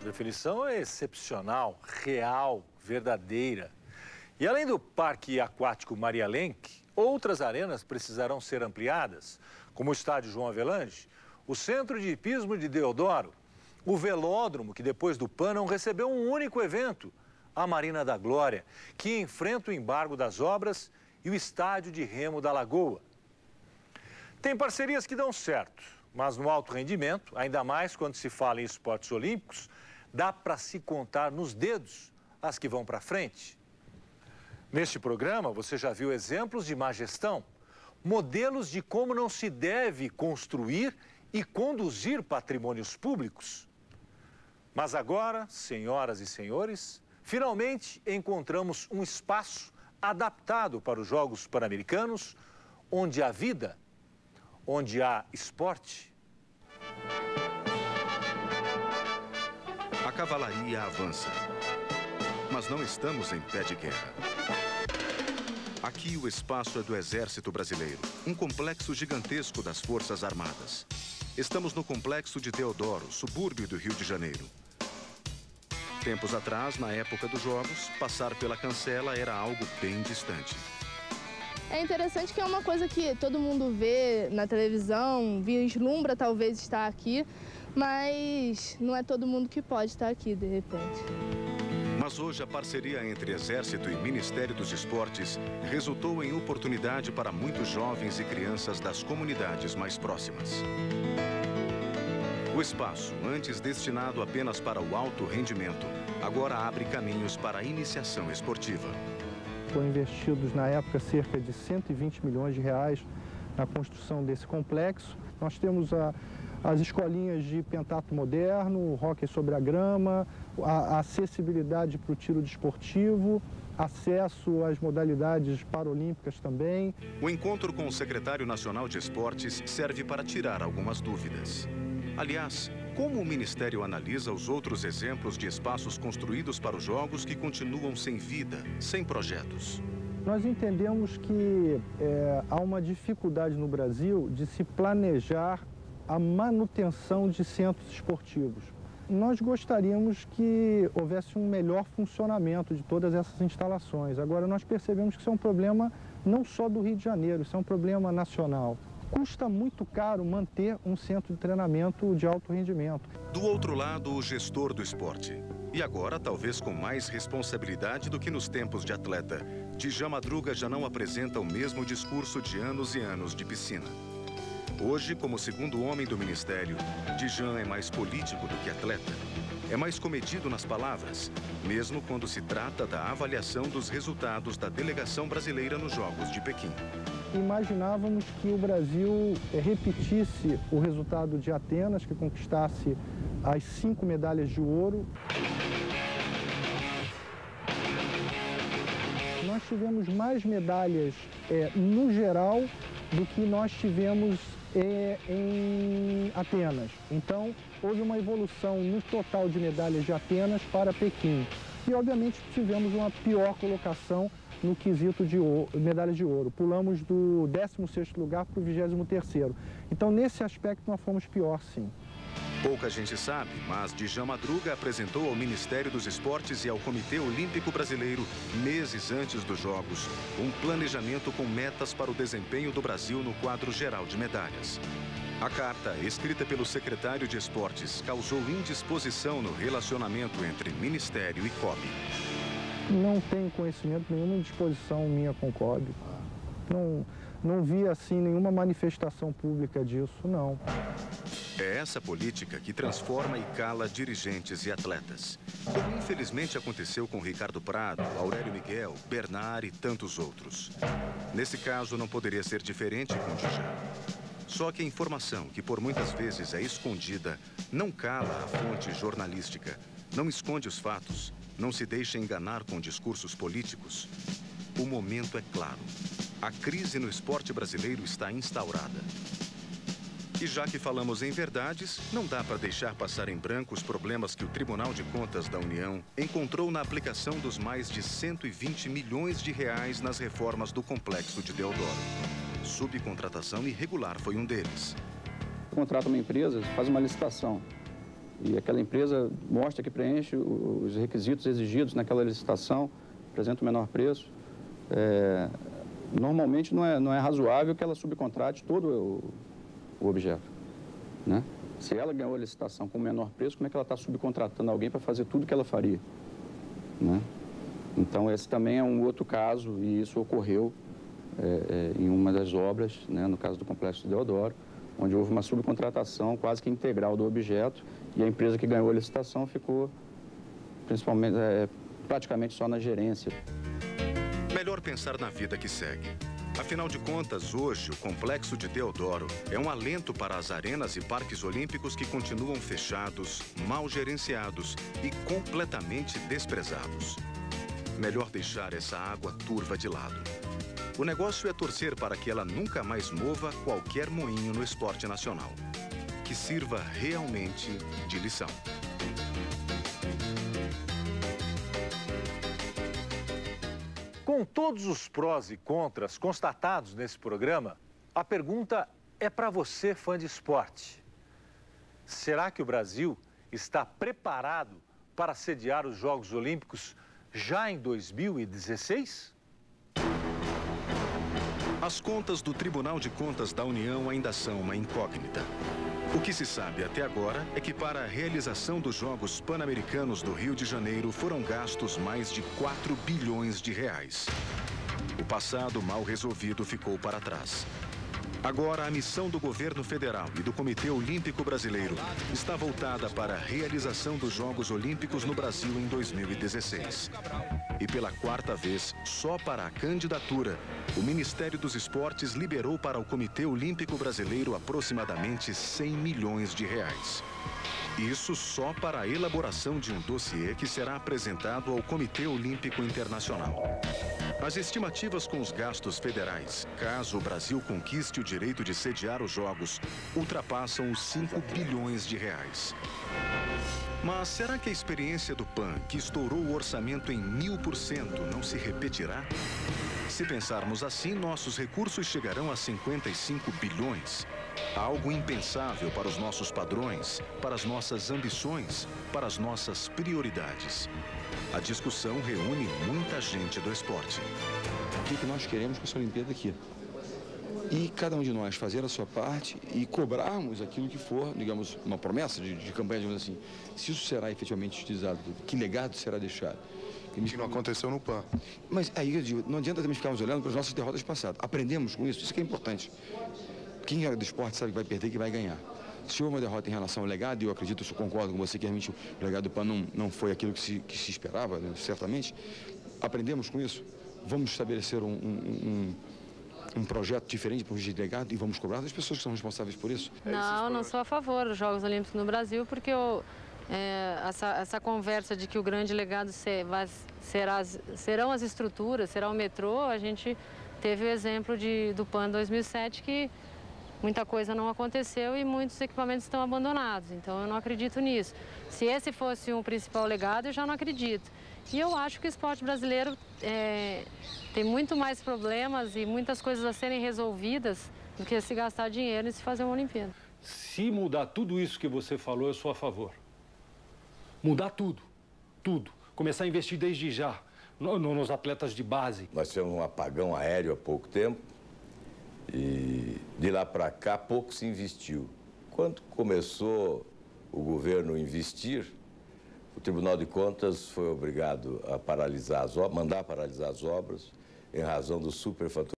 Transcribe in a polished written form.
A definição é excepcional, real, verdadeira. E além do Parque Aquático Maria Lenk, outras arenas precisarão ser ampliadas, como o Estádio João Avelange, o Centro de Hipismo de Deodoro, o Velódromo, que depois do PAN não recebeu um único evento, a Marina da Glória, que enfrenta o embargo das obras, e o Estádio de Remo da Lagoa. Tem parcerias que dão certo, mas no alto rendimento, ainda mais quando se fala em esportes olímpicos, dá para se contar nos dedos as que vão para frente. Neste programa, você já viu exemplos de má gestão, modelos de como não se deve construir e conduzir patrimônios públicos. Mas agora, senhoras e senhores, finalmente encontramos um espaço adaptado para os Jogos Pan-Americanos, onde há vida, onde há esporte. A cavalaria avança, mas não estamos em pé de guerra. Aqui o espaço é do Exército Brasileiro, um complexo gigantesco das Forças Armadas. Estamos no complexo de Deodoro, subúrbio do Rio de Janeiro. Tempos atrás, na época dos Jogos, passar pela cancela era algo bem distante. É interessante que é uma coisa que todo mundo vê na televisão, vislumbra talvez estar aqui, mas não é todo mundo que pode estar aqui de repente. Mas hoje a parceria entre Exército e Ministério dos Esportes resultou em oportunidade para muitos jovens e crianças das comunidades mais próximas. O espaço, antes destinado apenas para o alto rendimento, agora abre caminhos para a iniciação esportiva. Foram investidos na época cerca de 120 milhões de reais na construção desse complexo. Nós temos as escolinhas de pentatlo moderno, o hóquei sobre a grama, a acessibilidade para o tiro desportivo, acesso às modalidades paralímpicas também. O encontro com o secretário nacional de esportes serve para tirar algumas dúvidas. Aliás, como o Ministério analisa os outros exemplos de espaços construídos para os Jogos que continuam sem vida, sem projetos? Nós entendemos que há uma dificuldade no Brasil de se planejar a manutenção de centros esportivos. Nós gostaríamos que houvesse um melhor funcionamento de todas essas instalações. Agora, nós percebemos que isso é um problema não só do Rio de Janeiro, isso é um problema nacional. Custa muito caro manter um centro de treinamento de alto rendimento. Do outro lado, o gestor do esporte. E agora, talvez com mais responsabilidade do que nos tempos de atleta, Djan Madruga já não apresenta o mesmo discurso de anos e anos de piscina. Hoje, como segundo homem do ministério, Djan é mais político do que atleta. É mais comedido nas palavras, mesmo quando se trata da avaliação dos resultados da delegação brasileira nos Jogos de Pequim. Imaginávamos que o Brasil repetisse o resultado de Atenas, que conquistasse as 5 medalhas de ouro. Nós tivemos mais medalhas no geral do que nós tivemos em Atenas. Então, houve uma evolução no total de medalhas de Atenas para Pequim. E, obviamente, tivemos uma pior colocação no quesito de medalhas de ouro. Pulamos do 16º lugar para o 23º. Então, nesse aspecto, nós fomos pior, sim. Pouca gente sabe, mas Djan Madruga apresentou ao Ministério dos Esportes e ao Comitê Olímpico Brasileiro, meses antes dos Jogos, um planejamento com metas para o desempenho do Brasil no quadro geral de medalhas. A carta, escrita pelo secretário de Esportes, causou indisposição no relacionamento entre Ministério e COB. Não tenho conhecimento, nenhuma indisposição minha com o COB. Não vi, assim, nenhuma manifestação pública disso, não. É essa política que transforma e cala dirigentes e atletas. Como infelizmente aconteceu com Ricardo Prado, Aurélio Miguel, Bernard e tantos outros. Nesse caso, não poderia ser diferente com Djan. Só que a informação, que por muitas vezes é escondida, não cala a fonte jornalística, não esconde os fatos, não se deixa enganar com discursos políticos. O momento é claro. A crise no esporte brasileiro está instaurada. E já que falamos em verdades, não dá para deixar passar em branco os problemas que o Tribunal de Contas da União encontrou na aplicação dos mais de 120 milhões de reais nas reformas do complexo de Deodoro. Subcontratação irregular foi um deles. Contrata uma empresa, faz uma licitação. e aquela empresa mostra que preenche os requisitos exigidos naquela licitação, apresenta o menor preço, normalmente não é razoável que ela subcontrate todo o objeto, né? Se ela ganhou a licitação com o menor preço, como é que ela está subcontratando alguém para fazer tudo que ela faria, né? Então, esse também é um outro caso, e isso ocorreu em uma das obras, né, no caso do Complexo Deodoro, onde houve uma subcontratação quase que integral do objeto, e a empresa que ganhou a licitação ficou praticamente só na gerência. Melhor pensar na vida que segue. Afinal de contas, hoje, o Complexo de Deodoro é um alento para as arenas e parques olímpicos que continuam fechados, mal gerenciados e completamente desprezados. Melhor deixar essa água turva de lado. O negócio é torcer para que ela nunca mais mova qualquer moinho no esporte nacional. Que sirva realmente de lição. Com todos os prós e contras constatados nesse programa, a pergunta é para você, fã de esporte. Será que o Brasil está preparado para sediar os Jogos Olímpicos já em 2016? As contas do Tribunal de Contas da União ainda são uma incógnita. O que se sabe até agora é que para a realização dos Jogos Pan-Americanos do Rio de Janeiro foram gastos mais de 4 bilhões de reais. O passado mal resolvido ficou para trás. Agora, a missão do governo federal e do Comitê Olímpico Brasileiro está voltada para a realização dos Jogos Olímpicos no Brasil em 2016. E pela quarta vez, só para a candidatura, o Ministério dos Esportes liberou para o Comitê Olímpico Brasileiro aproximadamente 100 milhões de reais. Isso só para a elaboração de um dossiê que será apresentado ao Comitê Olímpico Internacional. As estimativas com os gastos federais, caso o Brasil conquiste o direito de sediar os Jogos, ultrapassam os 5 bilhões de reais. Mas será que a experiência do PAN, que estourou o orçamento em 1000%, não se repetirá? Se pensarmos assim, nossos recursos chegarão a 55 bilhões. Algo impensável para os nossos padrões, para as nossas ambições, para as nossas prioridades. A discussão reúne muita gente do esporte. O que nós queremos com essa Olimpíada aqui? E cada um de nós fazer a sua parte e cobrarmos aquilo que for, digamos, uma promessa de campanha, digamos assim. Se isso será efetivamente utilizado, que legado será deixado? Que não aconteceu no PAN. Mas aí eu digo, não adianta também ficarmos olhando para as nossas derrotas passadas. Aprendemos com isso que é importante. Quem é do esporte sabe que vai perder e que vai ganhar. Se houve uma derrota em relação ao legado, e eu acredito, eu concordo com você que realmente o legado do PAN não foi aquilo que se esperava, né, certamente, aprendemos com isso. Vamos estabelecer um projeto diferente para o legado e vamos cobrar das pessoas que são responsáveis por isso? Não sou a favor dos Jogos Olímpicos no Brasil, porque essa conversa de que o grande legado serão as estruturas, será o metrô, a gente teve o exemplo do PAN 2007, que muita coisa não aconteceu e muitos equipamentos estão abandonados. Então, eu não acredito nisso. Se esse fosse um principal legado, eu já não acredito. E eu acho que o esporte brasileiro tem muito mais problemas e muitas coisas a serem resolvidas do que se gastar dinheiro e se fazer uma Olimpíada. Se mudar tudo isso que você falou, eu sou a favor. Mudar tudo, tudo. Começar a investir desde já nos atletas de base. Nós tivemos um apagão aéreo há pouco tempo e de lá para cá pouco se investiu. Quando começou o governo a investir, o Tribunal de Contas foi obrigado a paralisar mandar paralisar as obras em razão do superfaturamento.